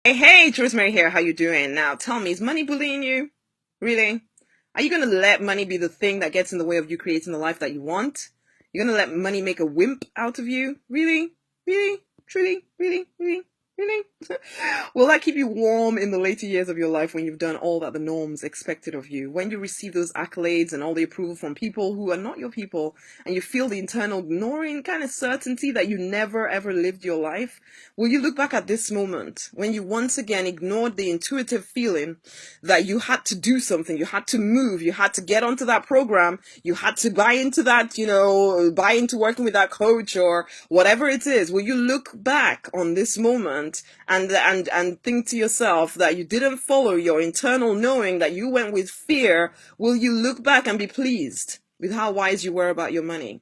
Hey, Rosemary here. How you doing? Now, tell me, is money bullying you? Really? Are you going to let money be the thing that gets in the way of you creating the life that you want? You're going to let money make a wimp out of you? Really? Really? Truly? Really? Really? Really? Will that keep you warm in the later years of your life when you've done all that the norms expected of you? When you receive those accolades and all the approval from people who are not your people, and you feel the internal gnawing kind of certainty that you never ever lived your life? Will you look back at this moment when you once again ignored the intuitive feeling that you had to do something, you had to move, you had to get onto that program, you had to buy into that, buy into working with that coach or whatever it is? Will you look back on this moment and think to yourself that you didn't follow your internal knowing, that you went with fear? Will you look back and be pleased with how wise you were about your money?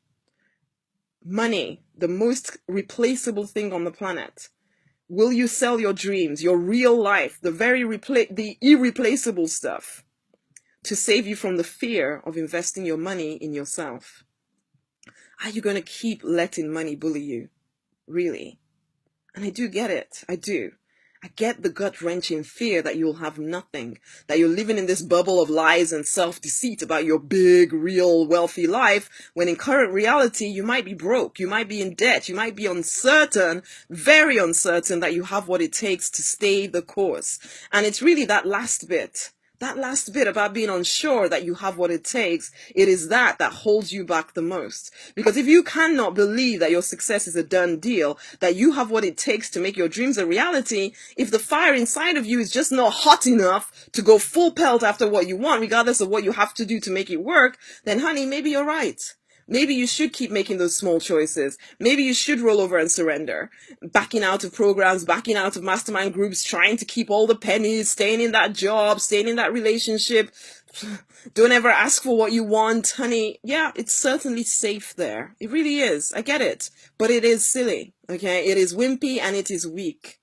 Money, the most replaceable thing on the planet. Will you sell your dreams, your real life, the irreplaceable stuff, to save you from the fear of investing your money in yourself? Are you going to keep letting money bully you? Really? And I do get it. I do. I get the gut-wrenching fear that you'll have nothing, that you're living in this bubble of lies and self-deceit about your big, real, wealthy life, when in current reality, you might be broke, you might be in debt, you might be uncertain, very uncertain that you have what it takes to stay the course. And it's really that last bit about being unsure that you have what it takes, it is that holds you back the most. Because if you cannot believe that your success is a done deal, that you have what it takes to make your dreams a reality, if the fire inside of you is just not hot enough to go full pelt after what you want, regardless of what you have to do to make it work, then honey, maybe you're right. Maybe you should keep making those small choices. Maybe you should roll over and surrender. Backing out of programs, backing out of mastermind groups, trying to keep all the pennies, staying in that job, staying in that relationship. Don't ever ask for what you want, honey. Yeah, it's certainly safe there. It really is. I get it. But it is silly, okay? It is wimpy and it is weak.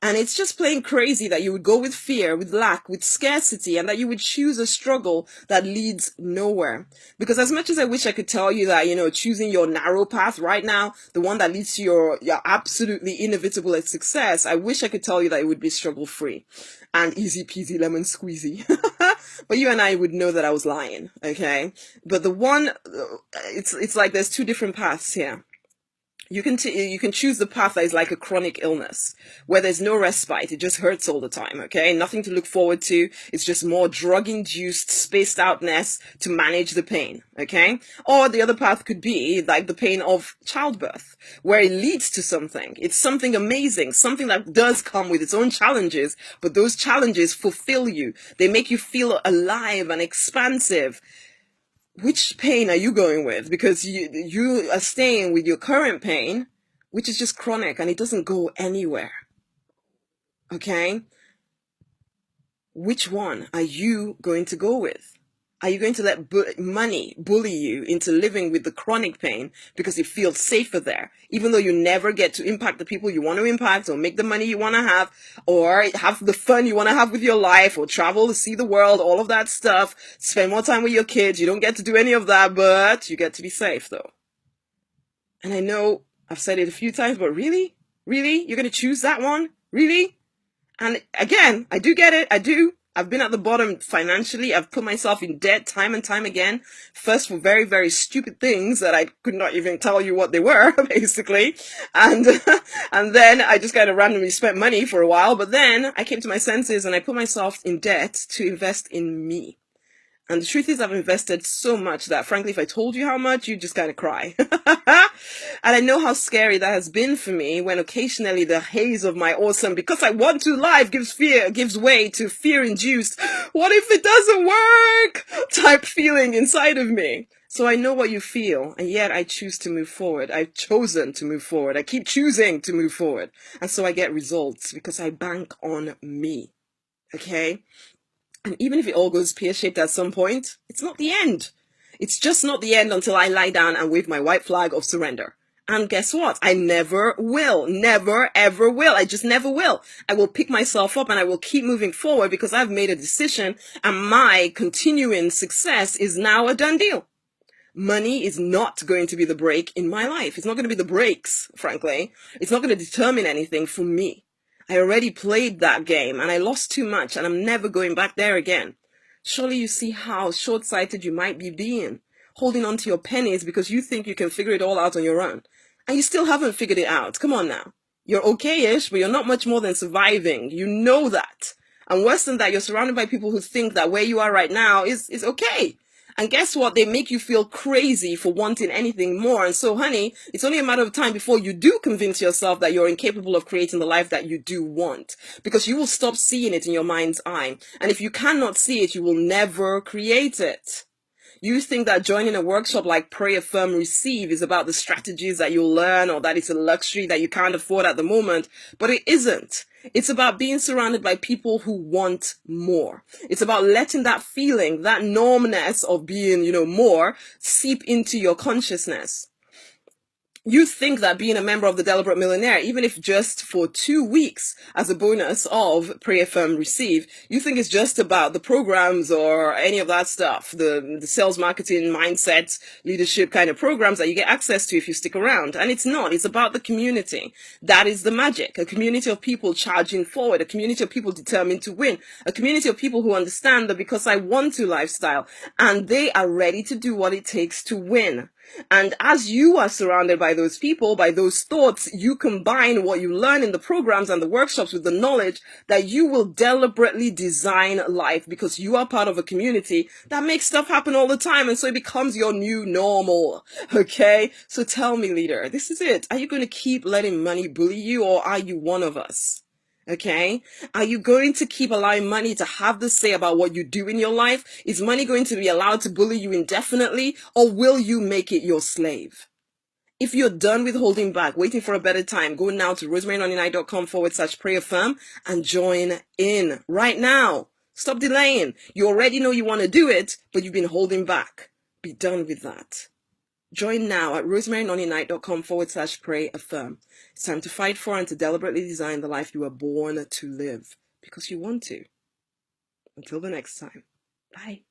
And it's just plain crazy that you would go with fear, with lack, with scarcity, and that you would choose a struggle that leads nowhere. Because as much as I wish I could tell you that, choosing your narrow path right now, the one that leads to your absolutely inevitable success, I wish I could tell you that it would be struggle free and easy peasy lemon squeezy. But you and I would know that I was lying, okay? But it's like there's two different paths here. You can choose the path that is like a chronic illness, where there's no respite. It just hurts all the time, okay? Nothing to look forward to. It's just more drug-induced, spaced outness to manage the pain, okay? Or the other path could be like the pain of childbirth, where it leads to something. It's something amazing, something that does come with its own challenges, but those challenges fulfill you. They make you feel alive and expansive. Which pain are you going with? Because you are staying with your current pain, which is just chronic and it doesn't go anywhere. Okay? Which one are you going to go with? Are you going to let money bully you into living with the chronic pain because it feels safer there, even though you never get to impact the people you want to impact, or make the money you want to have, or have the fun you want to have with your life, or travel to see the world, all of that stuff, spend more time with your kids? You don't get to do any of that, but you get to be safe though. And I know I've said it a few times, but really? Really? You're going to choose that one? Really? And again, I do get it. I do. I've been at the bottom financially. I've put myself in debt time and time again. First for very, very stupid things that I could not even tell you what they were, basically. And, and then I just kind of randomly spent money for a while. But then I came to my senses and I put myself in debt to invest in me. And the truth is, I've invested so much that, frankly, if I told you how much, you'd just kind of cry. And I know how scary that has been for me when occasionally the haze of my awesome, because I want to live, gives way to fear-induced, what if it doesn't work type feeling inside of me. So I know what you feel, and yet I choose to move forward. I've chosen to move forward. I keep choosing to move forward. And so I get results because I bank on me. Okay? And even if it all goes pear-shaped at some point, it's not the end. It's just not the end until I lie down and wave my white flag of surrender. And guess what? I never will. Never, ever will. I just never will. I will pick myself up and I will keep moving forward because I've made a decision and my continuing success is now a done deal. Money is not going to be the brake in my life. It's not going to be the brakes, frankly. It's not going to determine anything for me. I already played that game and I lost too much and I'm never going back there again. Surely you see how short-sighted you might be being, holding on to your pennies because you think you can figure it all out on your own. And you still haven't figured it out. Come on now. You're okay-ish, but you're not much more than surviving. You know that. And worse than that, you're surrounded by people who think that where you are right now is okay. And guess what? They make you feel crazy for wanting anything more. And so, honey, it's only a matter of time before you do convince yourself that you're incapable of creating the life that you do want. Because you will stop seeing it in your mind's eye. And if you cannot see it, you will never create it. You think that joining a workshop like Pray, Affirm, Receive is about the strategies that you'll learn or that it's a luxury that you can't afford at the moment, but it isn't. It's about being surrounded by people who want more. It's about letting that feeling, that normness of being, more, seep into your consciousness. You think that being a member of the Deliberate Millionaire, even if just for 2 weeks as a bonus of Pray, Affirm, Receive, you think it's just about the programs or any of that stuff, the sales, marketing, mindset, leadership kind of programs that you get access to if you stick around. And it's not. It's about the community. That is the magic. A community of people charging forward, a community of people determined to win, a community of people who understand the because I want to lifestyle, and they are ready to do what it takes to win. And as you are surrounded by those people, by those thoughts, you combine what you learn in the programs and the workshops with the knowledge that you will deliberately design life because you are part of a community that makes stuff happen all the time. And so it becomes your new normal. Okay? So tell me, leader, this is it. Are you going to keep letting money bully you, or are you one of us? Okay? Are you going to keep allowing money to have the say about what you do in your life? Is money going to be allowed to bully you indefinitely, or will you make it your slave? If you're done with holding back, waiting for a better time, go now to rosemarynoninight.com/pray affirm and join in right now. Stop delaying. You already know you want to do it, but you've been holding back. Be done with that. Join now at rosemarynoninight.com/pray affirm. It's time to fight for and to deliberately design the life you were born to live because you want to. Until the next time. Bye.